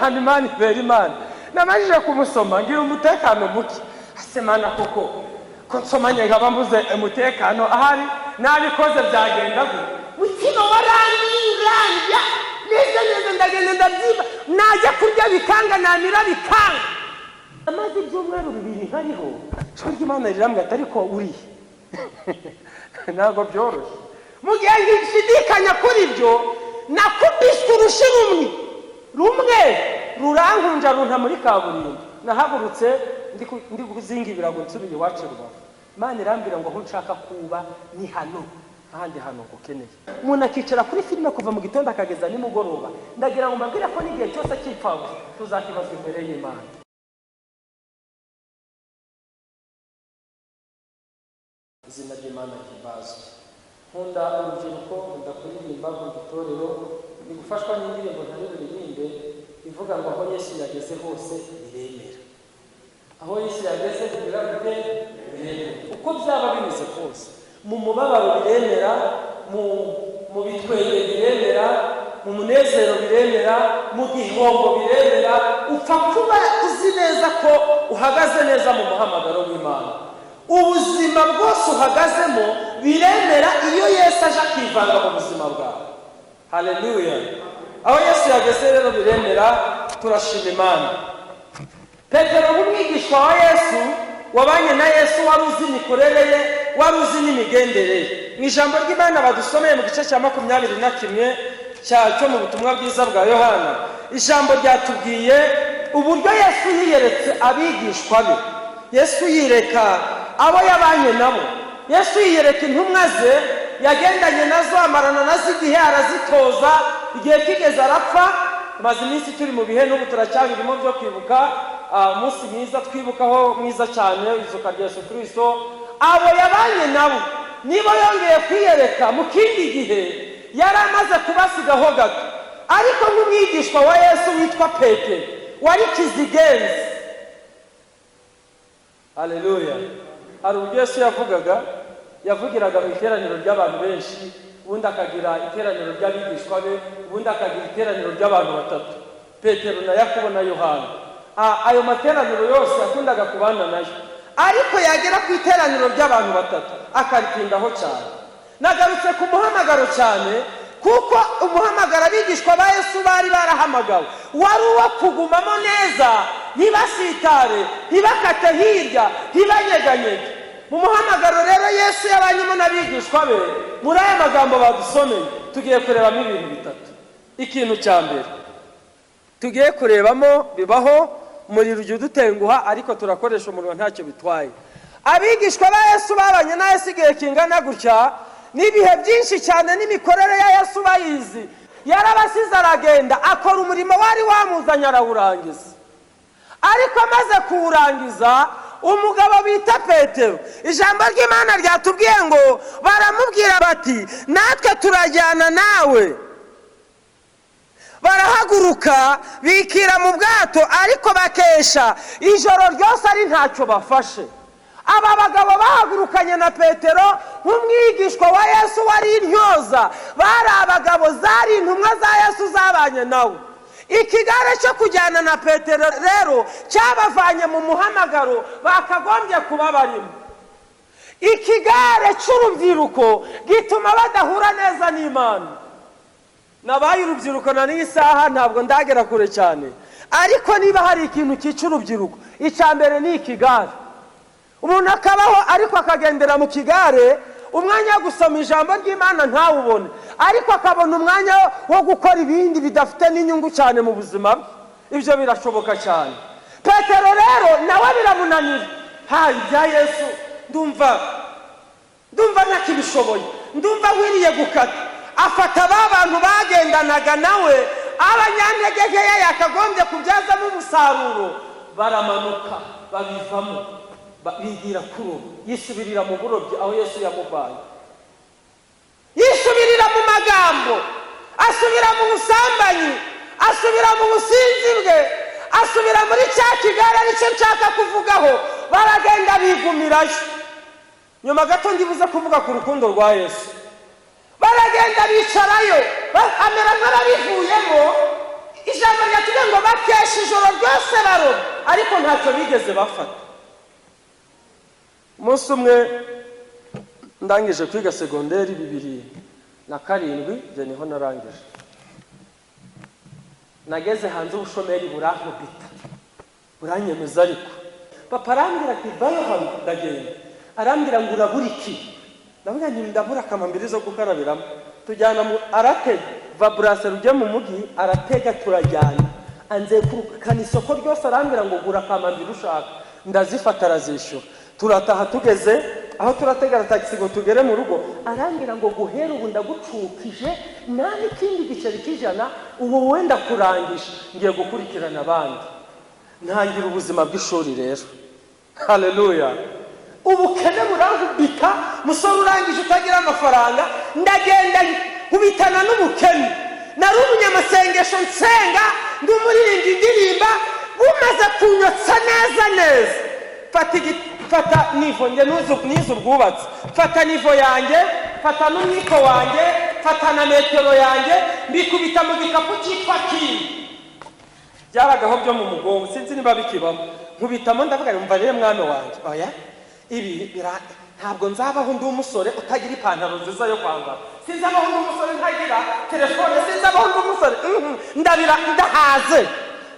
kandi Imana ibera Imana. Namajije kumusoma ngira umutekano muke, asemana koko ko nsomanye nkaba mbuze umutekano ahari nabikoze byagenda gute. Mutima warandira neza ndagenda ndabyiba, najya kurya bikanga namira bikanga. Amaze ibyumweru bibiri hariho cyo ry'Imana riramwe atariko uri ntabwo byoroshye. Mugihe ngishidikanya kuri byo nakubiswe urushi rumwe rurankunja runta muri kaburimbo. Nahagurutse ndi kuzinga ibirago nsubire iwacu Rubavu. Imana irambira ngo aho nshaka kuba ni hano, ahandi hano ngukeneye. Umuntu akicara kuri filime kuva mu gitondo akageza nimugoroba. Ndagira ngo mbabwire ko n'igihe cyose cyipfawe tuzakibazwa imbere y'Imana. Izina ry'Imana ryibazwe. Nkunda urubyiruko, nkunda kuririmba mu gitorero, ni gufashwa n'indirimbo ntaririmbe ivuga ngo aho Yesu yageze hose biremera. Aho Yesu yageze kugira gute biremera. Uko byaba bimeze kose, mu mubabaro biremera, mu bitwenge biremera, mu munezero biremera, mu gihombo biremera. Upfa kuba uzi neza ko uhagaze neza mu muhamagaro w'Imana. Ubuzima bwose uhagazemo biremera iyo Yesu aje akivanga mu buzima bwawe. Haleluya. Aho Yesu yageze rero biremera, turashima Imana. Petero umwigishwa wa Yesu, wabanye na Yesu, wari uzi imikorere ye, wari uzi n'imigendere ye. Mu ijambo ry'Imana badusomeye mu gice cya 21 cyo mu butumwa bwiza bwa Yohana, ijambo ryatubwiye uburyo Yesu yiyeretse abigishwa be. Yesu yireka abo yabanye nabo. Yesu yiyereka intumwa ze, yagendanye nazo, amarana nazo igihe, arazitoza. Igihe kigeze arapfa. Maze iminsi turi mu bihe n'ubu turacyabirimo byo kwibuka umunsi mwiza twibukaho mwiza cyane izuka rya Yesu Kristo. Abo yabanye nabo nibo yongeye kwiyereka mu kindi gihe, yari amaze kubasigaho gato. Ariko nk'umwigishwa wa Yesu witwa Petero, wari kizigenzi. Haleluya. Hari ubwo Yesu yavugiraga mu iteraniro ry'abantu benshi, ubundi akagira iteraniro ry'abigishwa be, ubundi akagira iteraniro ry'abantu batatu, Petero na Yakobo na Yohana. Ayo materaniro yose yakundaga kubana nayo, ariko yagera ku iteraniro ry'abantu batatu akaritindaho cyane. Nagarutse ku muhamagaro cyane kuko umuhamagaro abigishwa ba Yesu bari barahamagawe wari uwo kugumamo neza, ntibasitare, ntibakate hirya, ntibanyeganyege. Mu muhamagaro rero Yesu yabanyemo n'abigishwa be, muri aya magambo badusomeye tugiye kurebamo ibintu bitatu. Ikintu cya mbere tugiye kurebamo, bibaho umuriro ujya udutenguha ariko turakoresha umuriro ntacyo bitwaye. Abigishwa ba Yesu babanye na Yesu igihe kingana gutya, n'ibihe byinshi cyane, n'imikorere ya Yesu bayizi. Yarabasize aragenda akora umurimo wari wamuzanye arawurangiza. Ariko amaze kuwurangiza, umugabo bita Petero, ijambo ry'Imana ryatubwiye ngo baramubwira bati natwe turajyana nawe. Barahaguruka bikira mu bwato, ariko bakesha ijoro ryose ari ntacyo bafashe. Aba bagabo bahagurukanye na Petero nk'umwigishwa wa Yesu wari intyoza, bari abagabo zari intumwa za Yesu zabanye nawe. Ikigare cyo kujyana na Petero rero cyabavanye mu muhamagaro bakagombye kuba barimo. Ikigare cy'urubyiruko gituma badahura neza n'Imana. Nabaye urubyiruko na n'isaha ntabwo ndagera kure cyane, ariko niba hari ikintu cyica urubyiruko, icyambere ni ikigare. Umuntu akabaho ariko akagendera mu kigare, umwanya wo gusoma ijambo ry'Imana ntawubone, ariko akabona umwanya wo gukora ibindi bidafite n'inyungu cyane mu buzima bwe. Ibyo birashoboka cyane. Petero rero nawe biramunanira. Bya Yesu ndumva ntakibishoboye, ndumva wiriye gukata. Afata abantu bagendanaga nawe, abanyantege ye yakagombye kubyazamo umusaruro, baramanuka babivamo, bigira kuroba. Yisubirira mu burobyi aho Yesu yamuvanye, yisubirira mu magambo, asubira mu busambanyi, asubira mu businzi bwe, asubira muri cya kigare aricyo nshaka kuvugaho. Baragenda bigumirayo. Nyuma gato ndibuze kuvuga ku rukundo rwa Yesu. Baragenda bicarayo, amera nk'abivuyemo. ijambo ryatubwiye ngo bakesha ijoro ryose baroba ariko ntacyo bigeze bafata. umunsi umwe ndangije kwiga segonderi 2007 je niho narangije. Nageze hanze ubushomeri burankubita buranyemeza, ariko papa arambwira ati vayo hano, ndagenda. Arambwira ngo urabura iki? Ndavuga nti ndabura akamambiri zo gukarabiramo. Tujyana mu aratega vabrase rujye mu mugi, aratega turajyana. Anze kurukana isoko ryose, arambwira ngo gura akamambiri ushaka. Ndazifata arazishyura. Turataha tugeze aho turategara taxi ngo tugere mu rugo, arambwira ngo guhera ubu ndagucukije nta n'ikindi giceri kijana, ubu wenda kurangisha ngiye gukurikirana abandi. Ntangira ubuzima bw'ishuri rero. Haleluya. Ubukene burankubita, musore urangije utagira amafaranga, ndagenda kubitana n'ubukene. Nari umunyamasengesho nsenga, ndi umuririmbyi ndirimba, bumaze kunyotsa neza neza. Fata nivo nge nizo ubwubatsi, fata nivo yanjye, fata n'umwiko wanjye, fata na metero yanjye, mbikubita mu gikapu cyitwa kingi. Byaragaho byo mu mugongo, sinzi niba bikibamo. Nkubitamo ndavuga mva rero mwana wanjye, oya ibi ntabwo nzabaho ndi umusore utagira ipantaro nziza yo kwambara, sinzabaho ndi umusore ntagira telefone, sinzabaho ndi umusore ndabira ndahaze.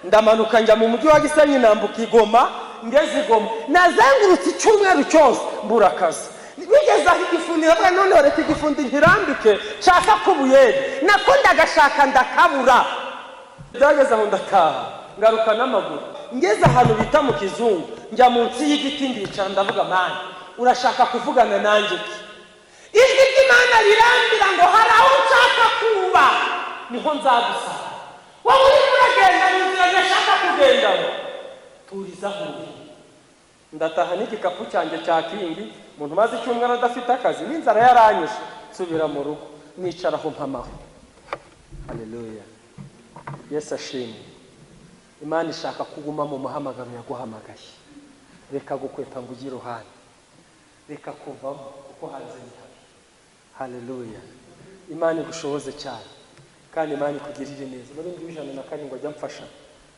Ndamanuka njya mu mujyi wa Gisenyi, nambuka Igoma, ngeze Igoma nazengurutse icyumweru cyose mbura akazi. Bigeze aho igifundi bavuga none reka igifundi nkirambike nshaka kubuyeri, nako ndagashaka ndakabura. Byageze aho ndataha ngaruka n'amaguru, ngeze ahantu bita mu Kizungu, njya munsi y'igiti ndicara ndavuga mani urashaka kuvugana nanjye iki? Ijwi ry'Imana rirambira ngo hari aho nshaka kuba niho nzagusanga. Wowe urimo uragenda n'inzira ndashaka kugendamo, turiza aho. Ndataha n'igikapu cyanjye cya kingi, umuntu maze icyumweru adafite akazi n'inzara yaranyishe, nsubira mu rugo nicara aho mpamaho. Haleluya. Yesu ashimwe. Imana ishaka kuguma mu muhamagaro yaguhamagaye. Reka gukwepa ngo ugire uruhande, reka kuvamo uko hanze ni habi. Haleluya. Imana igushoboze cyane kandi Imana ikugirire neza. Muri 107 ajya mfasha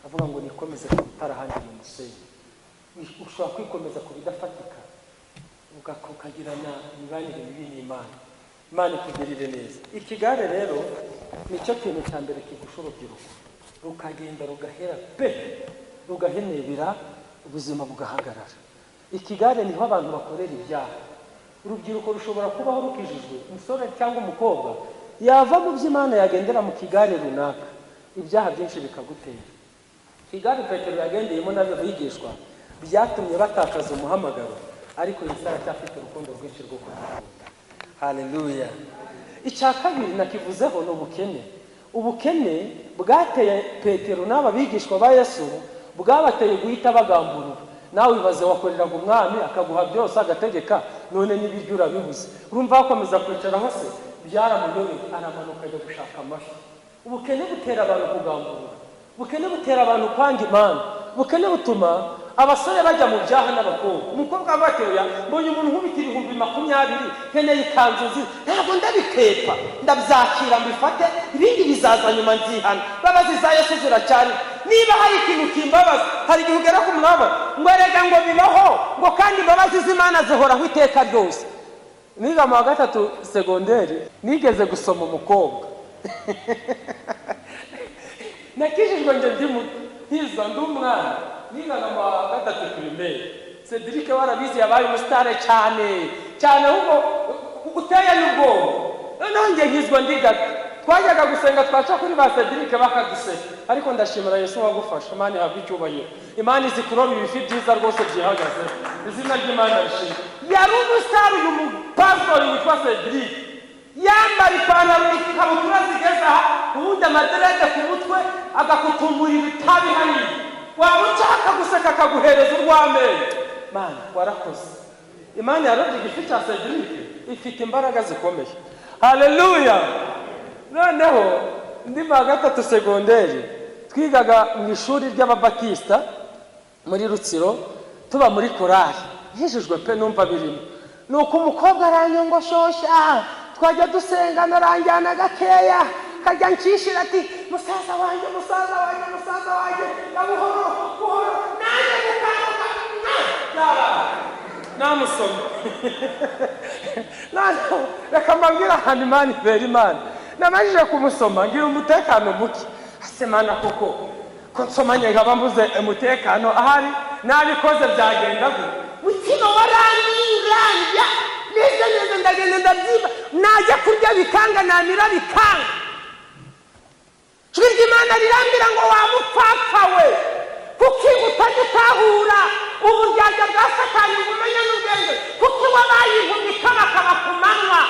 avuga ngo nikomeze kutara handi mu musenyi. Ushobora kwikomeza ku bidafatika ukagirana imibanire mibi n'Imana. Imana ikugirire neza. Ikigare rero nicyo kintu cya mbere kigusha urubyiruko, rukagenda rugahera pe rugahenebera, ubuzima bugahagarara. Ikigare niho abantu bakorera ibyaha. Urubyiruko rushobora kubaho rukijijwe, umusore cyangwa umukobwa yava mu by'Imana yagendera mu kigare runaka, ibyaha byinshi bikagutera. Ikigare Petero yagendeyemo nabyo bigishwa byatumye batakaza umuhamagaro, ariko Yesu aracyafite urukundo rwinshi rwo kumukunda. Haleluya. Icya kabiri nakivuzeho no ubukene. Ubukene bwateye Petero n'aba bigishwa ba Yesu, bwabateye guhita bagamburura. Nawe wibaze wakoreraga umwami akaguha byose agategeka, none n'ibiryo urabibuze. Urumva akomeza kwicara hose, byaramuyobeye, aramanuka ajya gushaka amafi. Ubukene butera abantu kugamburura, ubukene butera abantu kwanga Imana, ubukene butuma abasore bajya mu byaha n'abakobwa. Umukobwa bateya mbonye umuntu nkubita 20,000 nkeneye ikanzu nziza, ntabwo ndabikepa, ndabyakira mbifate, ibindi bizaza nyuma nzihana. Babazi za Yesu ziracyari. Niba hari ikintu kimbabaza, hari igihe ugera ku mwaba ngo erega ngo bibaho, ngo kandi imbabazi z'Imana zihoraho iteka ryose. Niga mu wa 3 segonderi nigeze gusoma umukobwa nakijijwe nje ndi mu hiza ndumwana, niga mu wa 3 primaire. Cedric warabizi yabaye umusitare cyane ahubwo uteye n'ubwoba. Nonge nkizwa ndiga twajyaga gusenga twaca kuri ba Cedric bakaduseka, ariko ndashimira Yesu wagufasha. Imana yahabwa icyubahiro, Imana izikurora ibifi byiza rwose byihagaze, izina ry'Imana rishimwe. Yari umusitari uyu mupastori witwa Cedric, yambara ipantaro n'ikabutura zigeze aha, ubundi amaderede ku mutwe, agakutumbura ibitabi hanini. Waba ushaka guseka akaguhereza urw'amenyo. Mana warakoze. Imana yarobye igifi cya Cedric, ifite imbaraga zikomeye. Haleluya. Noneho ndi mu wa 3 segonderi twigaga mu ishuri ry'Ababatista muri Rutsiro, tuba muri korali. Hejejwe pe numva birimo. Nuko umukobwa aranyongoshosha, twajya dusenga naranjyana gakeya, kajya nshishira ati musaza wanjye buhoro buhoro nanjye gukanguka namusoma reka mbabwira ahantu Imana ibera Imana namajije kumusoma ngira umutekano muke ase Mana koko ko nsomanye nkaba mbuze umutekano ahari nabikoze byagenda gute mutima warangiranja neza ndagenda ndabyiba najya kurya bikanga namira bikanga Ijwi ry'Imana rirambira ngo wamupfapfa we kuki utagitahura uburyarya bwa Satani bumenya n'ubwenge kuki wabaye impumyi kabakaba ku manywa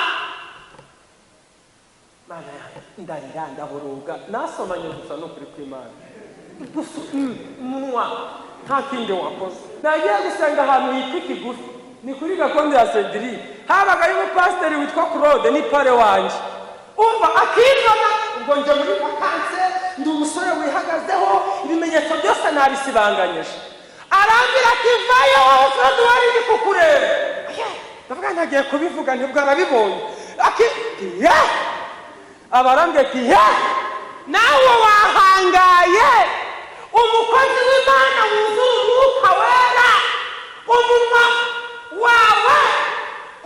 Mana ndarira ndaburuga nasomanye gusa no kuri kw'Imana munwa nta kindi wakoze nagiye gusenga ahantu yitwa Ikigufi ni kuri gakondo ya Cedric habagayo umupasiteri witwa Claude ni pare wanje umva akibona ngo nje muri vakanse ndi umusore wihagazeho ibimenyetso byose nabisibanganyije arambira ati vayo wowe Claude wari ndi kukureba ndavuga ntagiye kubivuga ntibwo arabibonye abarambye ati nawe wahangaye umukozi w'Imana wuzuye umwuka wera umunwa wawe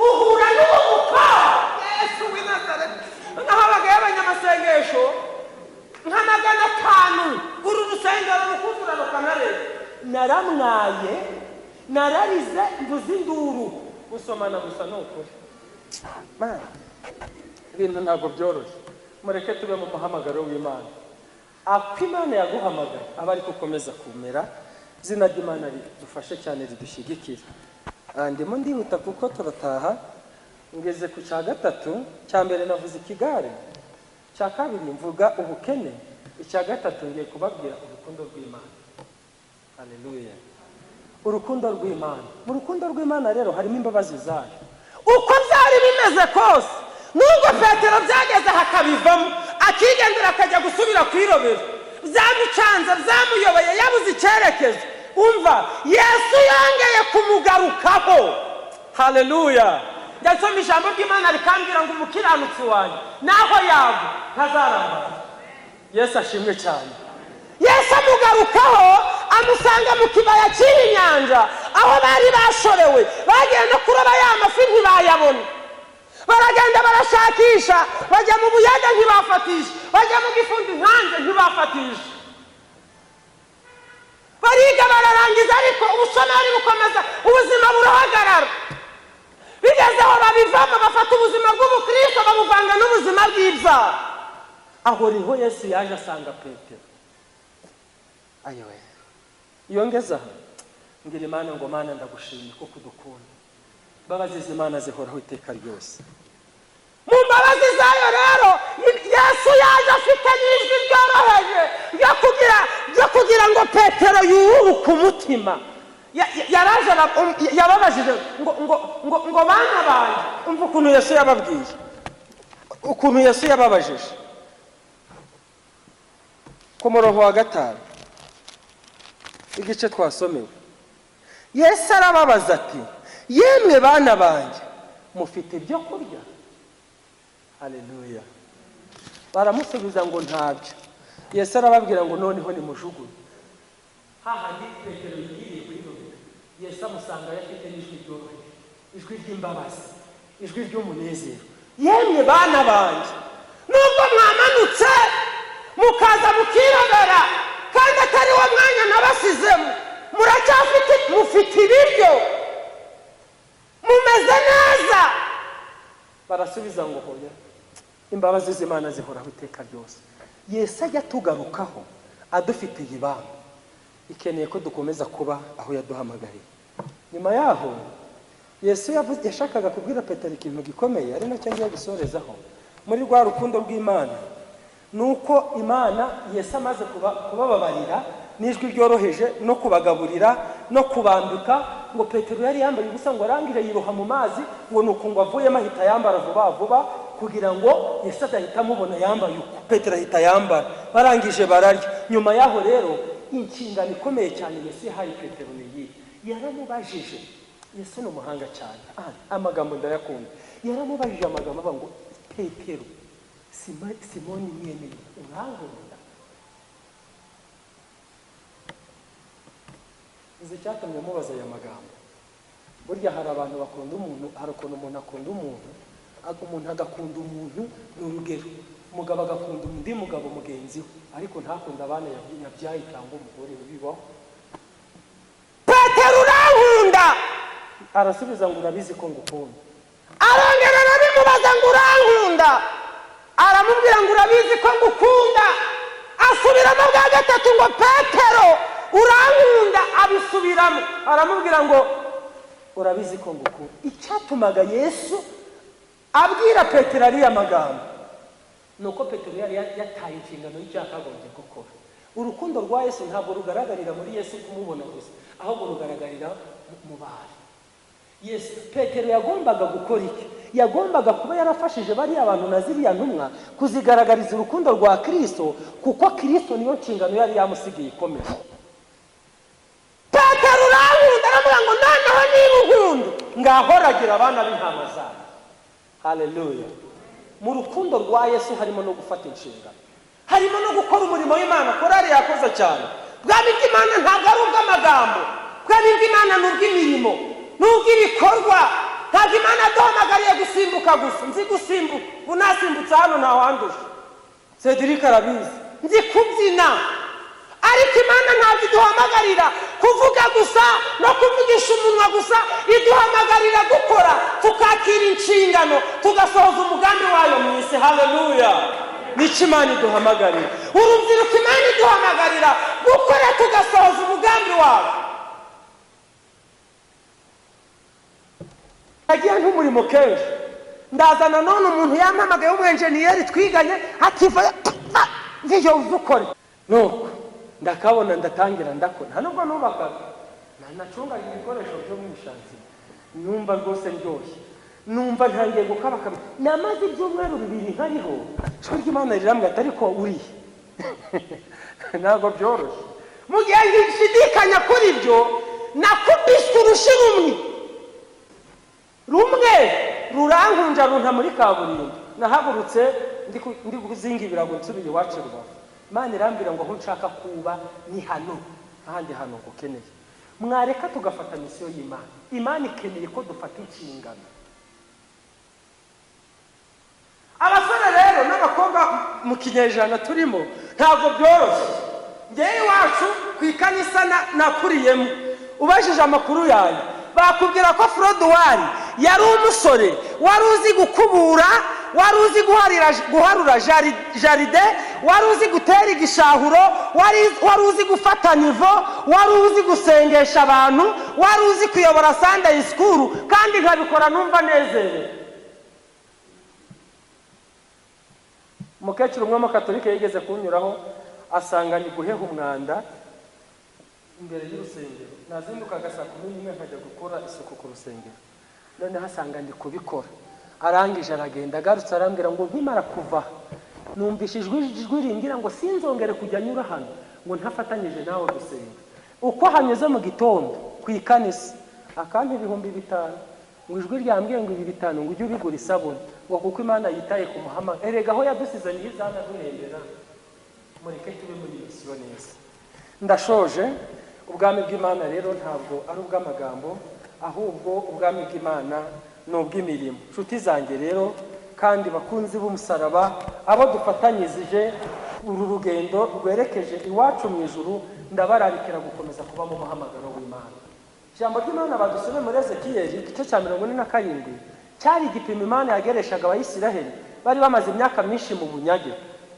uhura n'umuko Yesu w'i Nazareti n'ahabagaye abanyamasengesho nka 500 uru rusengero rukuzura rukanareba naramwaye nararize mvuze induru gusomana gusa n'ukuri Mana ibintu ntabwo byoroshye mureke tube mu muhamagaro w'Imana ako Imana yaguhamagara aba ari gukomeza kumera izina ry'Imana ridufashe cyane ridushyigikira ndimo ndihuta kuko turataha ngeze ku cya gatatu cya mbere navuze ikigare cya kabiri mvuga ubukene icya gatatu ngiye kubabwira urukundo rw'Imana haleluya urukundo rw'Imana mu rukundo rw'Imana rero harimo imbabazi zayo uko byari bimeze kose nubwo Petero byageze hakabivamo akigendera akajya gusubira kwirobera byamucanze byamuyoboye yabuze icyerekezo umva Yesu yongeye kumugarukaho haleluya ndasoma ijambo ry'Imana rikambwira ngo umukiranutsi wanjye naho yago ntazaramba Yesu ashimwe cyane Yesu amugarukaho amusanga mu kibaya cy'inyanja aho bari bashorewe bagenda kuroba ya mafi ntibayabona baragenda barashakisha bajya mu buyaga ntibafatisha bajya mu gifundi nkanze ntibafatisha bariga bararangiza ariko ubushomeri bukomeza ubuzima burahagarara bigezeho babivamo bafata ubuzima bw'ubukristo babuvanga n'ubuzima bw'ibyaha aho riho Yesu yaje asanga Petero ayowe yongeza ngira Imana ngo Mana ndagushimye kuko udukunda imbabazi z'Imana zihoraho iteka ryose mu mbabazi zayo rero Yesu yaje afite n'ijwi ryoroheje ryo kugira ngo Petero yubuke umutima yaraje yababajije ngo bana banjye umva ukuntu Yesu yababwiye ukuntu Yesu yababajije ku murongo wa 5 igice twasomewe Yesu arababaza ati yemwe bana banjye mufite ibyo kurya haleluya baramusubiza ngo ntabyo Yesu arababwira ngo noneho nimujugunye hahandi Petero yigiriye kwirobera Yesu amusanga yafite n'ijwi ryoroheje ijwi ry'imbabazi ijwi ry'umunezero yemwe bana banjye nubwo mwamanutse mukaza mukirobera kandi atari wo mwanya nabasizemo mufite ibiryo mumeze neza barasubiza ngo hoya imbabazi z'Imana zihoraho iteka ryose Yesu ajya tugarukaho adufitiye ibanga ikeneye ko dukomeza kuba aho yaduhamagariye nyuma yaho Yesu yashakaga kubwira Petero ikintu gikomeye ari nacyo ngiye gusorezaho muri rwa rukundo rw'Imana nuko Imana Yesu amaze kubababarira n'ijwi ryoroheje no kubagaburira no kubambika ngo Petero yari yambaye ubusa ngo arangire yiroha mu mazi ngo nuko ngo avuyemo ahita yambara vuba kugira ngo Yesu adahita amubona yambaye uko Petero ahita yambara barangije bararya nyuma yaho rero inshingano ikomeye cyane Yesu yahaye Petero ni yaramubajije Yesu ni umuhanga cyane amagambo ndayakunda yaramubajije amagambo aba ngo Petero Simoni mwene urankunda. Izi cyatumye mubaza aya magambo. Burya hari abantu bakunda umuntu, hari ukuntu umuntu akunda umuntu, umuntu agakunda umuntu n'urugero. Umugabo agakunda undi mugabo mugenzi we, ariko ntakunda abana yabyaye cyangwa umugore bibaho. Petero urankunda, Arasubiza ngo urabizi ko ngukunda. arongera arabimubaza ngo urankunda, aramubwira ngo urabizi ko ngukunda. Asubiramo bwa gatatu ngo Petero urankunda, abisubiramo aramubwira ngo urabizi ko ngukunda. Icyatumaga Yesu abwira Petero ariya magambo nuko Petero yari yataye inshingano y'icyagombye gukora. Urukundo rwa Yesu ntabwo rugaragarira muri Yesu kumubona gusa, ahubwo rugaragarira mu bari. Yesu Petero yagombaga gukora iki? Yagombaga kuba yarafashije bari abantu na ziriya ntumwa kuzigaragariza urukundo rwa Kristo, kuko Kristo niyo nshingano yari yamusigiye ikomeye. Petero urankunda, aravuga ngo noneho niba unkunda ngahoragira abana b'intama zawe. Haleluya. Mu rukundo rwa Yesu harimo no gufata inshingano, harimo no gukora umurimo w'Imana. Korari yakoze cyane. bwami bw'Imana ntabwo ari ubw'amagambo, bwami bw'Imana ni ubw'imirimo, ni ubw'ibikorwa. Ntabwo Imana yaduhamagariye gusimbuka gusa. Nzi gusimbuka, ubu nasimbutse hano ntawanduje, Cedric arabizi. nzi kubyina, ariko Imana ntabwo iduhamagarira kuvuga gusa no kuvugisha umunwa gusa, iduhamagarira gukora, tukakira inshingano, tugasohoza umugambi wayo mu isi. Haleluya. Nicyo Imana iduhamagarira. Urubyiruko Imana iduhamagarira gukora, tugasohoza umugambi wayo. Agiye nk'umurimo kenshi, ndazana none umuntu yampamagaye w'umwenjeniyeri twiganye, akiva ngiyo uzukore nuko ndakabona ndatangira ndakora. Nta nubwo nubakaga, nacungaga ibikoresho byo mu ishansi, numva rwose ndyoshye, numva ntangiye gukabakaba. Namaze ibyumweru 2 nkariho, ijwi ry'Imana rirambwira ati ariko uri ntabwo byoroshye. Mu gihe ngishidikanya kuri byo, nakubiswe urushi rumwe rurankunja runta muri kaburimbo. Nahagurutse ndi kuzinga ibirago nsubiye iwacu Rubavu. Imana irambwira ngo aho nshaka kuba ni hano, ahandi hano ngukeneye. Mwareka tugafata misiyo y'Imana. Imana ikeneye ko dufata inshingano. Abasore rero n'abakobwa mu kinyejana turimo ntabwo byoroshye. Ngewe iwacu ku ikanisa nakuriyemo, ubajije amakuru yayo bakubwira ko Frodouard yari umusore wari uzi gukubura, wari uzi guharura jaride, wari uzi gutera igishahuro, wari uzi gufata nivo, wari uzi gusengesha abantu, wari uzi kuyobora Sunday school, kandi nkabikora numva nezerewe. Umukecuru umwe w'Umukatolika yigeze kunyuraho asanga ni guheha umwanda imbere y'urusengero. Nazindukaga saa 11 nkajya gukora isuku ku rusengero, none hasanga ndi kubikora. Arangije aragenda, agarutse arambwira ngo nkimara kuva numvishijwe ijwi rimbwira ngo sinzongere kujya nyura hano ngo ntafatanyije nawe gusenga. Uko hanyuze mu gitondo ku ikanisa akandi 5,000, ngo ijwi ryambwiye ngo 5,000 ngo ujye ubigura isabune, ngo kuko Imana yitaye ku muhama. Erega aho yadusize ni izana duhembera, mureke tube muri misiyo neza. Ndashoje. Ubwami bw'Imana rero ntabwo ari ubw'amagambo, ahubwo ubwami bw'Imana ni ubw'imirimo. Nshuti zanjye rero kandi bakunzi b'umusaraba, abo dufatanyije uru rugendo rwerekeje iwacu mu ijuru, ndabararikira gukomeza kuba mu muhamagaro w'Imana. Ijambo ry'Imana badusome muri Ezekiyeli igice cya 47 cyari igipimo Imana yagereshaga Abayisiraheli bari bamaze imyaka myinshi mu bunyage.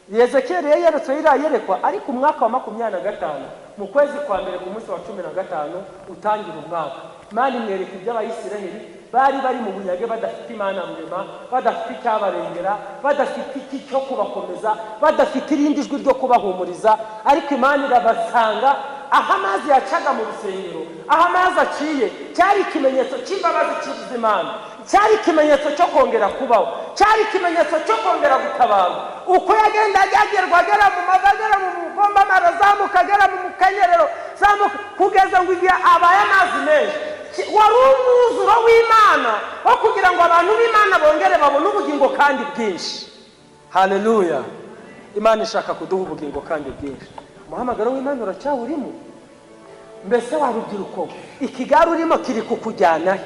Ezekiyeli yeretswe irayerekwa, ariko umwaka wa 25 mu kwezi kwa mbere ku munsi wa 15 utangira umwaka, Imana imwereka iby'Abayisiraheli bari mu bunyage, badafite Imana rurema, badafite icyabarengera, badafite iki cyo kubakomeza, badafite irindi jwi ryo kubahumuriza. Ariko Imana irabasanga aho amazi yacaga mu rusengero, aho amazi aciye, cyari ikimenyetso cy'imbabazi cy'Imana, cyari ikimenyetso cyo kongera kubaho, cyari ikimenyetso cyo kongera gutabara. Uko yagenda yagerwa agera mu magagera mu mugomba marazamuka, agera mu mukenyerero zamuka, kugeza ngo igihe abaye amazi menshi. Wari umwuzuro w'Imana wo kugira ngo abantu b'Imana bongere babone ubugingo kandi bwinshi. Haleluya. Imana ishaka kuduha ubugingo kandi bwinshi. Umuhamagaro w'Imana uracyawurimo. Mbese wa rubyiruko, ikigare urimo kiri kukujyana.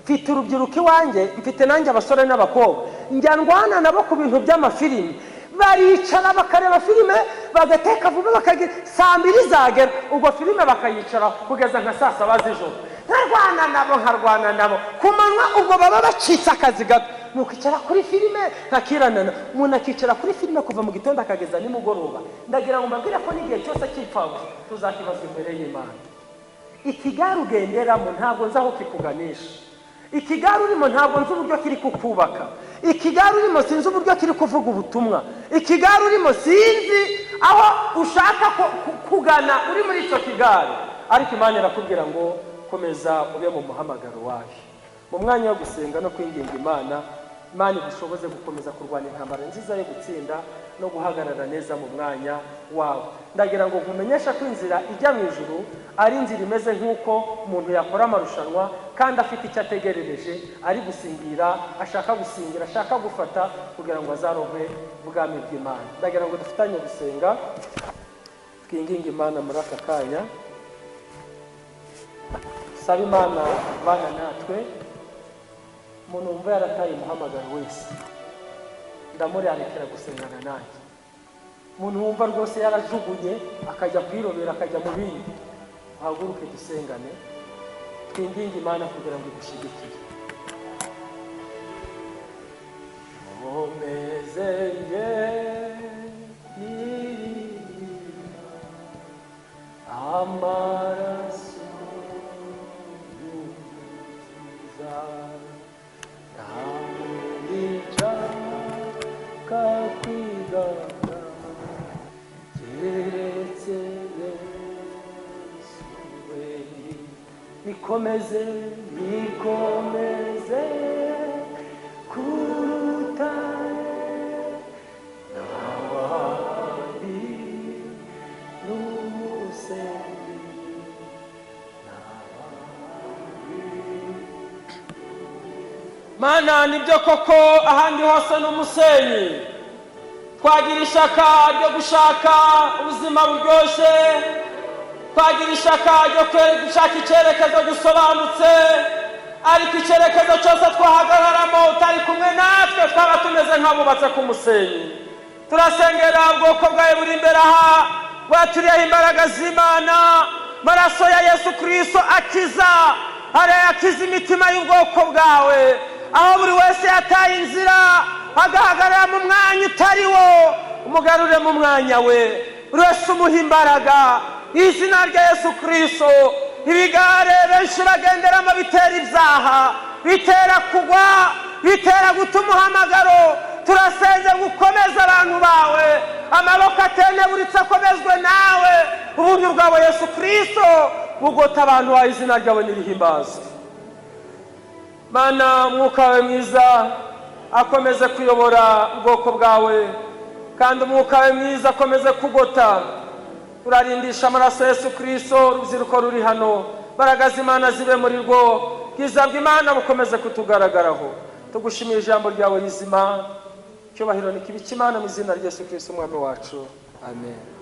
Mfite urubyiruko iwanjye, mfite nanjye abasore n'abakobwa, njya ndwana nabo ku bintu by'amafilimi. Baricara bakareba filime, bagateka vuba bakagira saa 2 zagera, ubwo filime bakayicara kugeza nka saa 7 z'ijoro. Nkarwana nabo kumanywa, ubwo baba bacitse akazi gato. Nukicara kuri filime nkakiranana. Umuntu akicara kuri filime kuva mu gitondo akageza nimugoroba. Ndagira ngo mbabwire ko n'igihe cyose cyipfawe tuzakibazwa imbere y'Imana. Ikigare ugenderamo ntabwo nzaho kikuganisha. Ikigare urimo ntabwo nzi uburyo kiri kukubaka. Ikigare urimo sinzi uburyo kiri kuvuga ubutumwa. Ikigare urimo sinzi aho ushaka kugana uri muri icyo kigare. Ariko Imana irakubwira ngo komeza ube mu muhamagaro wayo. Mu mwanya wo gusenga no kwinginga Imana igushoboze gukomeza kurwanya intambara nziza yo gutsinda no guhagarara neza mu mwanya wawe. Ndagira ngo nkumenyesha ko inzira ijya mu ijuru ari inzira imeze nk'uko umuntu yakora amarushanwa kandi afite icyo ategerereje, ari gusingira, ashaka gufata kugira ngo azarobe ubwami bw'Imana. Ndagira ngo dufatanye gusenga twinginga Imana muri aka kanya. Saba Imana bana natwe. Umuntu wumva yarataye umuhamagaro wese, ndamurarikira gusengana nanjye. Umuntu wumva rwose yarajugunye akajya kwirobera akajya mu bindi, uhaguruke dusengane twinginge Imana kugira ngo igushyigikire. Omezenge amaraso y'umukiza kakwigana keretse Yesu we. Nikomeze kurutare n'abandi n'umusenyi n'abandi. Mana nibyo koko ahandi hose n'umusenyi. Twagira ishaka ryo gushaka ubuzima buryoshye, twagira ishaka ryo gushaka icyerekezo gisobanutse, ariko icyerekezo cyose twahagararamo utari kumwe natwe twaba tumeze nk'abubatse ku musenyi. Turasengera ubwoko bwawe buri imbere aha, bwaturiyeho imbaraga z'Imana. Maraso ya Yesu Kristo akiza, akiza imitima y'ubwoko bwawe. Aho buri wese yataye inzira agahagarara mu mwanya utari wo, umugarure mu mwanya we. Buri wese umuha imbaraga izina rya Yesu Kristo. Ibigare benshi bagenderamo bitera ibyaha, bitera kugwa, bitera guta umuhamagaro. Turasenze gukomeza abantu bawe, amaboko ateneburitse akomezwe nawe. Ubuntu bwawe Yesu Kristo bugota abantu bawe, izina ryawe nirihimbazwe. Mana mwuka wawe mwiza akomeze kuyobora ubwoko bwawe, kandi umwuka wawe mwiza akomeze kugota. Turarindisha amaraso Yesu Kristo urubyiruko ruri hano, baragaza Imana zibe muri rwo, bwiza bw'Imana bukomeze kutugaragaraho. Tugushimira ijambo ryawe rizima, cyubahiro nikibi cy'Imana mu izina rya Yesu Kristo umwami wacu, amen.